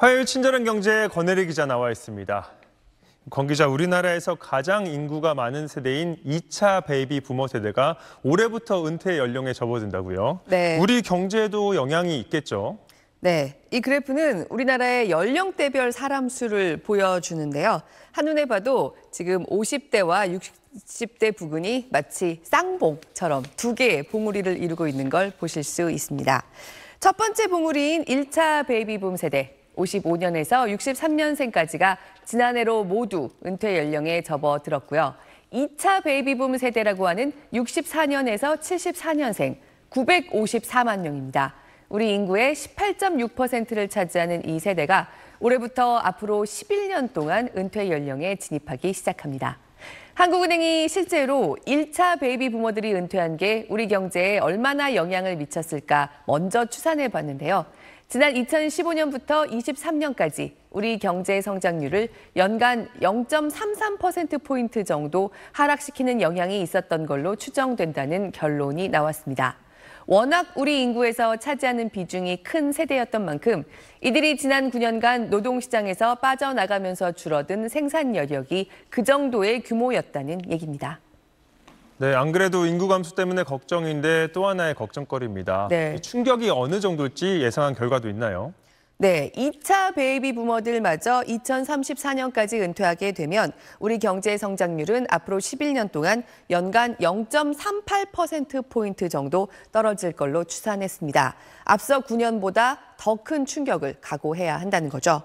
화요일 친절한 경제에 권혜리 기자 나와 있습니다. 권 기자, 우리나라에서 가장 인구가 많은 세대인 2차 베이비 부모 세대가 올해부터 은퇴 연령에 접어든다고요? 네. 우리 경제에도 영향이 있겠죠? 네, 이 그래프는 우리나라의 연령대별 사람 수를 보여주는데요. 한눈에 봐도 지금 50대와 60대 부근이 마치 쌍봉처럼 두 개의 봉우리를 이루고 있는 걸 보실 수 있습니다. 첫 번째 봉우리인 1차 베이비붐 세대, 55년에서 63년생까지가 지난해로 모두 은퇴 연령에 접어들었고요. 2차 베이비붐 세대라고 하는 64년에서 74년생, 954만 명입니다. 우리 인구의 18.6%를 차지하는 이 세대가 올해부터 앞으로 11년 동안 은퇴 연령에 진입하기 시작합니다. 한국은행이 실제로 1차 베이비 부모들이 은퇴한 게 우리 경제에 얼마나 영향을 미쳤을까 먼저 추산해 봤는데요. 지난 2015년부터 23년까지 우리 경제 성장률을 연간 0.33%포인트 정도 하락시키는 영향이 있었던 걸로 추정된다는 결론이 나왔습니다. 워낙 우리 인구에서 차지하는 비중이 큰 세대였던 만큼 이들이 지난 9년간 노동시장에서 빠져나가면서 줄어든 생산 여력이 그 정도의 규모였다는 얘기입니다. 네, 안 그래도 인구 감소 때문에 걱정인데 또 하나의 걱정거리입니다. 네. 충격이 어느 정도일지 예상한 결과도 있나요? 네, 2차 베이비 부모들마저 2034년까지 은퇴하게 되면 우리 경제 성장률은 앞으로 11년 동안 연간 0.38%포인트 정도 떨어질 걸로 추산했습니다. 앞서 9년보다 더 큰 충격을 각오해야 한다는 거죠.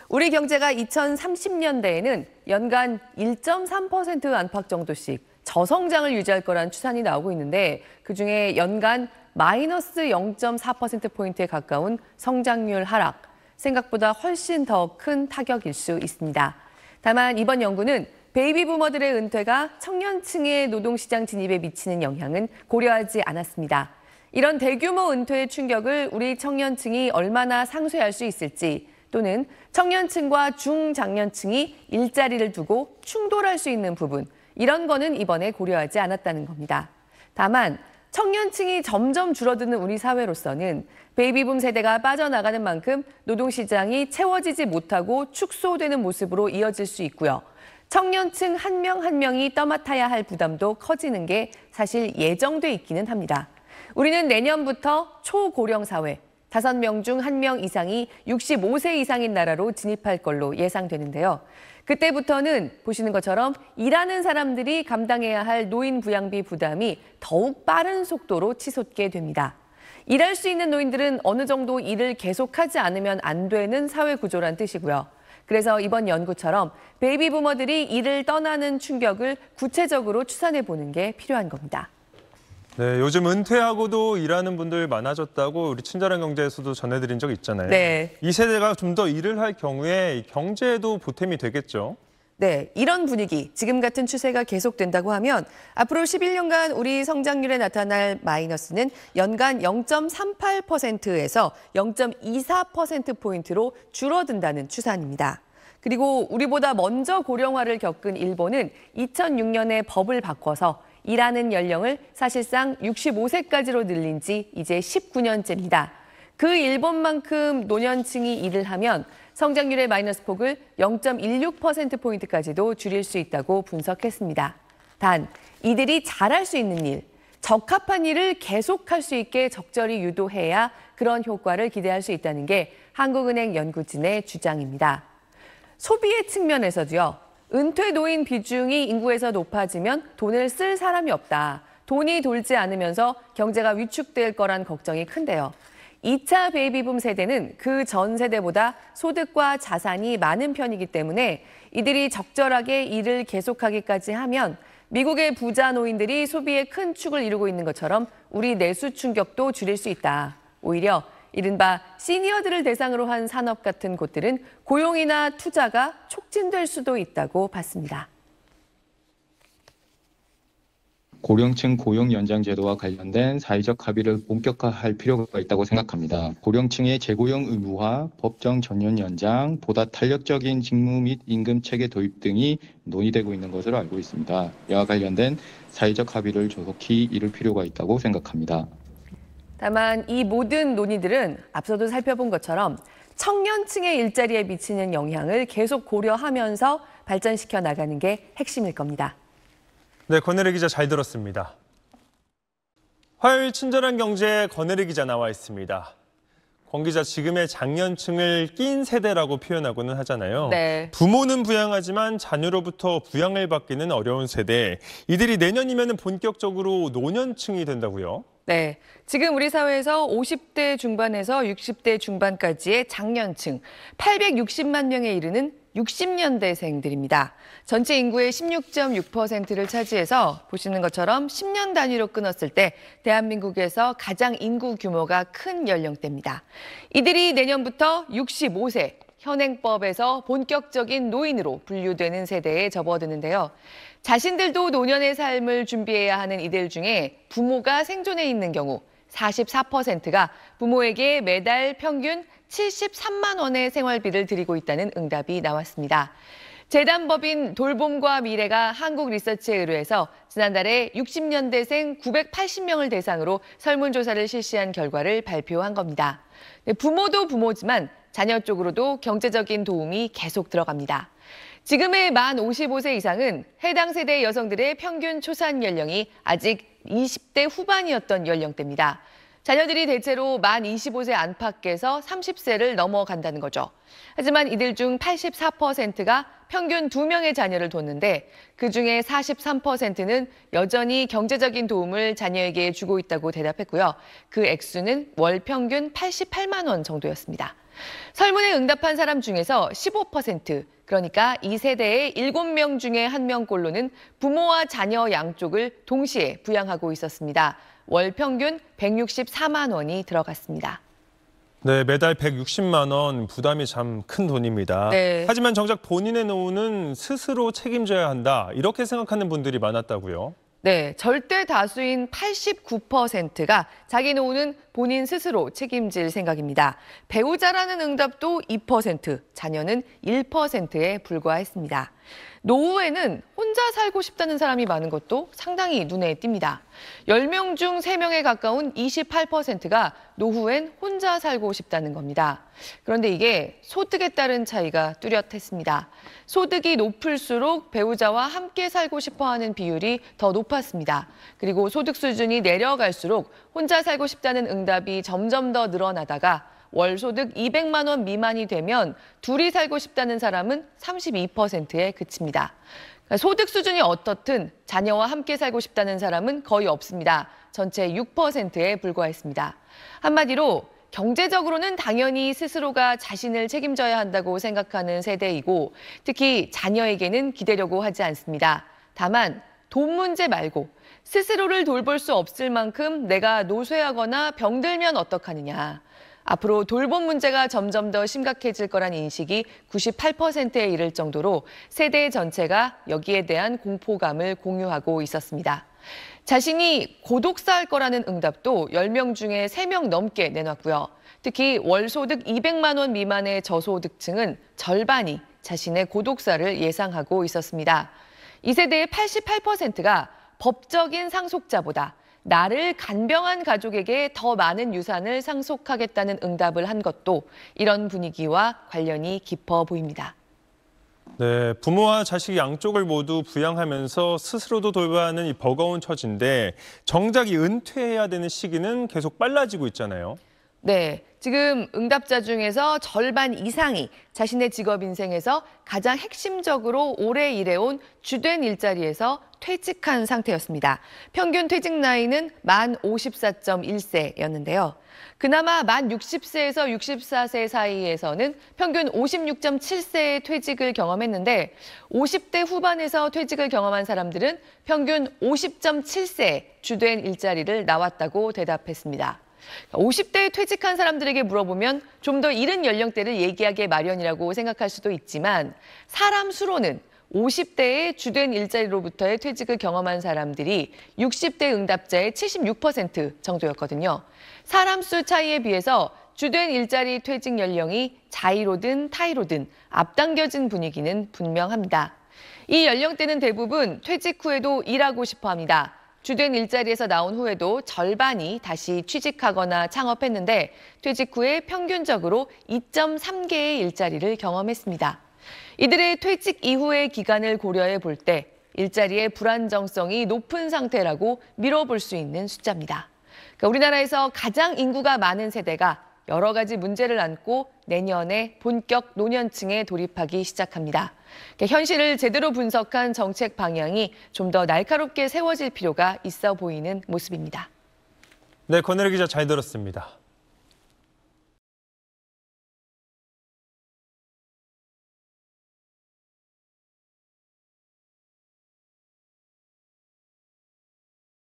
우리 경제가 2030년대에는 연간 1.3% 안팎 정도씩 저성장을 유지할 거란 추산이 나오고 있는데 그중에 연간 마이너스 0.4%포인트에 가까운 성장률 하락, 생각보다 훨씬 더 큰 타격일 수 있습니다. 다만 이번 연구는 베이비 부머들의 은퇴가 청년층의 노동시장 진입에 미치는 영향은 고려하지 않았습니다. 이런 대규모 은퇴의 충격을 우리 청년층이 얼마나 상쇄할 수 있을지 또는 청년층과 중장년층이 일자리를 두고 충돌할 수 있는 부분, 이런 거는 이번에 고려하지 않았다는 겁니다. 다만 청년층이 점점 줄어드는 우리 사회로서는 베이비붐 세대가 빠져나가는 만큼 노동시장이 채워지지 못하고 축소되는 모습으로 이어질 수 있고요. 청년층 한 명 한 명이 떠맡아야 할 부담도 커지는 게 사실 예정돼 있기는 합니다. 우리는 내년부터 초고령 사회, 5명 중 1명 이상이 65세 이상인 나라로 진입할 걸로 예상되는데요. 그때부터는 보시는 것처럼 일하는 사람들이 감당해야 할 노인 부양비 부담이 더욱 빠른 속도로 치솟게 됩니다. 일할 수 있는 노인들은 어느 정도 일을 계속하지 않으면 안 되는 사회 구조란 뜻이고요. 그래서 이번 연구처럼 베이비 부머들이 일을 떠나는 충격을 구체적으로 추산해 보는 게 필요한 겁니다. 네, 요즘 은퇴하고도 일하는 분들 많아졌다고 우리 친절한 경제에서도 전해드린 적 있잖아요. 네. 이 세대가 좀 더 일을 할 경우에 경제에도 보탬이 되겠죠. 네, 이런 분위기, 지금 같은 추세가 계속된다고 하면 앞으로 11년간 우리 성장률에 나타날 마이너스는 연간 0.38%에서 0.24%포인트로 줄어든다는 추산입니다. 그리고 우리보다 먼저 고령화를 겪은 일본은 2006년에 법을 바꿔서 일하는 연령을 사실상 65세까지로 늘린 지 이제 19년째입니다. 그 일본만큼 노년층이 일을 하면 성장률의 마이너스 폭을 0.16%포인트까지도 줄일 수 있다고 분석했습니다. 단, 이들이 잘할 수 있는 일, 적합한 일을 계속할 수 있게 적절히 유도해야 그런 효과를 기대할 수 있다는 게 한국은행 연구진의 주장입니다. 소비의 측면에서도요. 은퇴 노인 비중이 인구에서 높아지면 돈을 쓸 사람이 없다. 돈이 돌지 않으면서 경제가 위축될 거란 걱정이 큰데요. 2차 베이비붐 세대는 그 전 세대보다 소득과 자산이 많은 편이기 때문에 이들이 적절하게 일을 계속하기까지 하면 미국의 부자 노인들이 소비의 큰 축을 이루고 있는 것처럼 우리 내수 충격도 줄일 수 있다. 오히려 이른바 시니어들을 대상으로 한 산업 같은 곳들은 고용이나 투자가 촉진될 수도 있다고 봤습니다. 고령층 고용 연장 제도와 관련된 사회적 합의를 본격화할 필요가 있다고 생각합니다. 고령층의 재고용 의무화, 법정 전년 연장, 보다 탄력적인 직무 및 임금 체계 도입 등이 논의되고 있는 것으로 알고 있습니다. 이와 관련된 사회적 합의를 조속히 이룰 필요가 있다고 생각합니다. 다만 이 모든 논의들은 앞서도 살펴본 것처럼 청년층의 일자리에 미치는 영향을 계속 고려하면서 발전시켜 나가는 게 핵심일 겁니다. 네, 권혜리 기자 잘 들었습니다. 화요일 친절한 경제에 권혜리 기자 나와 있습니다. 권 기자, 지금의 장년층을 낀 세대라고 표현하고는 하잖아요. 네. 부모는 부양하지만 자녀로부터 부양을 받기는 어려운 세대. 이들이 내년이면 본격적으로 노년층이 된다고요? 네, 지금 우리 사회에서 50대 중반에서 60대 중반까지의 장년층 860만 명에 이르는 60년대생들입니다. 전체 인구의 16.6%를 차지해서 보시는 것처럼 10년 단위로 끊었을 때 대한민국에서 가장 인구 규모가 큰 연령대입니다. 이들이 내년부터 65세, 현행법에서 본격적인 노인으로 분류되는 세대에 접어드는데요. 자신들도 노년의 삶을 준비해야 하는 이들 중에 부모가 생존해 있는 경우 44%가 부모에게 매달 평균 73만 원의 생활비를 드리고 있다는 응답이 나왔습니다. 재단법인 돌봄과 미래가 한국리서치에 의뢰해서 지난달에 60년대생 980명을 대상으로 설문조사를 실시한 결과를 발표한 겁니다. 부모도 부모지만 자녀 쪽으로도 경제적인 도움이 계속 들어갑니다. 지금의 만 55세 이상은 해당 세대 여성들의 평균 초산 연령이 아직 20대 후반이었던 연령대입니다. 자녀들이 대체로 만 25세 안팎에서 30세를 넘어간다는 거죠. 하지만 이들 중 84%가 평균 2명의 자녀를 뒀는데 그중에 43%는 여전히 경제적인 도움을 자녀에게 주고 있다고 대답했고요. 그 액수는 월 평균 88만 원 정도였습니다. 설문에 응답한 사람 중에서 15%, 그러니까 이 세대의 7명 중에 1명꼴로는 부모와 자녀 양쪽을 동시에 부양하고 있었습니다. 월 평균 164만 원이 들어갔습니다. 네, 매달 160만 원 부담이 참 큰 돈입니다. 네. 하지만 정작 본인의 노후는 스스로 책임져야 한다, 이렇게 생각하는 분들이 많았다고요? 네, 절대 다수인 89%가 자기 노후는 본인 스스로 책임질 생각입니다. 배우자라는 응답도 2%, 자녀는 1%에 불과했습니다. 노후에는 혼자 살고 싶다는 사람이 많은 것도 상당히 눈에 띕니다. 10명 중 3명에 가까운 28%가 노후엔 혼자 살고 싶다는 겁니다. 그런데 이게 소득에 따른 차이가 뚜렷했습니다. 소득이 높을수록 배우자와 함께 살고 싶어하는 비율이 더 높았습니다. 그리고 소득 수준이 내려갈수록 혼자 살고 싶다는 응답이 점점 더 늘어나다가 월 소득 200만 원 미만이 되면 둘이 살고 싶다는 사람은 32%에 그칩니다. 소득 수준이 어떻든 자녀와 함께 살고 싶다는 사람은 거의 없습니다. 전체 6%에 불과했습니다. 한마디로 경제적으로는 당연히 스스로가 자신을 책임져야 한다고 생각하는 세대이고 특히 자녀에게는 기대려고 하지 않습니다. 다만 돈 문제 말고 스스로를 돌볼 수 없을 만큼 내가 노쇠하거나 병들면 어떡하느냐. 앞으로 돌봄 문제가 점점 더 심각해질 거란 인식이 98%에 이를 정도로 세대 전체가 여기에 대한 공포감을 공유하고 있었습니다. 자신이 고독사할 거라는 응답도 10명 중에 3명 넘게 내놨고요. 특히 월 소득 200만 원 미만의 저소득층은 절반이 자신의 고독사를 예상하고 있었습니다. 이 세대의 88%가 법적인 상속자보다 나를 간병한 가족에게 더 많은 유산을 상속하겠다는 응답을 한 것도 이런 분위기와 관련이 깊어 보입니다. 네, 부모와 자식 양쪽을 모두 부양하면서 스스로도 돌봐야 하는 이 버거운 처지인데 정작 이 은퇴해야 되는 시기는 계속 빨라지고 있잖아요. 네, 지금 응답자 중에서 절반 이상이 자신의 직업 인생에서 가장 핵심적으로 오래 일해온 주된 일자리에서 퇴직한 상태였습니다. 평균 퇴직 나이는 만 54.1세였는데요. 그나마 만 60세에서 64세 사이에서는 평균 56.7세의 퇴직을 경험했는데 50대 후반에서 퇴직을 경험한 사람들은 평균 50.7세 주된 일자리를 나왔다고 대답했습니다. 50대에 퇴직한 사람들에게 물어보면 좀 더 이른 연령대를 얘기하기 마련이라고 생각할 수도 있지만 사람 수로는 50대의 주된 일자리로부터의 퇴직을 경험한 사람들이 60대 응답자의 76% 정도였거든요. 사람 수 차이에 비해서 주된 일자리 퇴직 연령이 자의로든 타의로든 앞당겨진 분위기는 분명합니다. 이 연령대는 대부분 퇴직 후에도 일하고 싶어 합니다. 주된 일자리에서 나온 후에도 절반이 다시 취직하거나 창업했는데 퇴직 후에 평균적으로 2.3개의 일자리를 경험했습니다. 이들의 퇴직 이후의 기간을 고려해 볼 때 일자리의 불안정성이 높은 상태라고 미뤄볼 수 있는 숫자입니다. 그러니까 우리나라에서 가장 인구가 많은 세대가 여러 가지 문제를 안고 내년에 본격 노년층에 돌입하기 시작합니다. 현실을 제대로 분석한 정책 방향이 좀 더 날카롭게 세워질 필요가 있어 보이는 모습입니다. 네, 권혜리 기자 잘 들었습니다.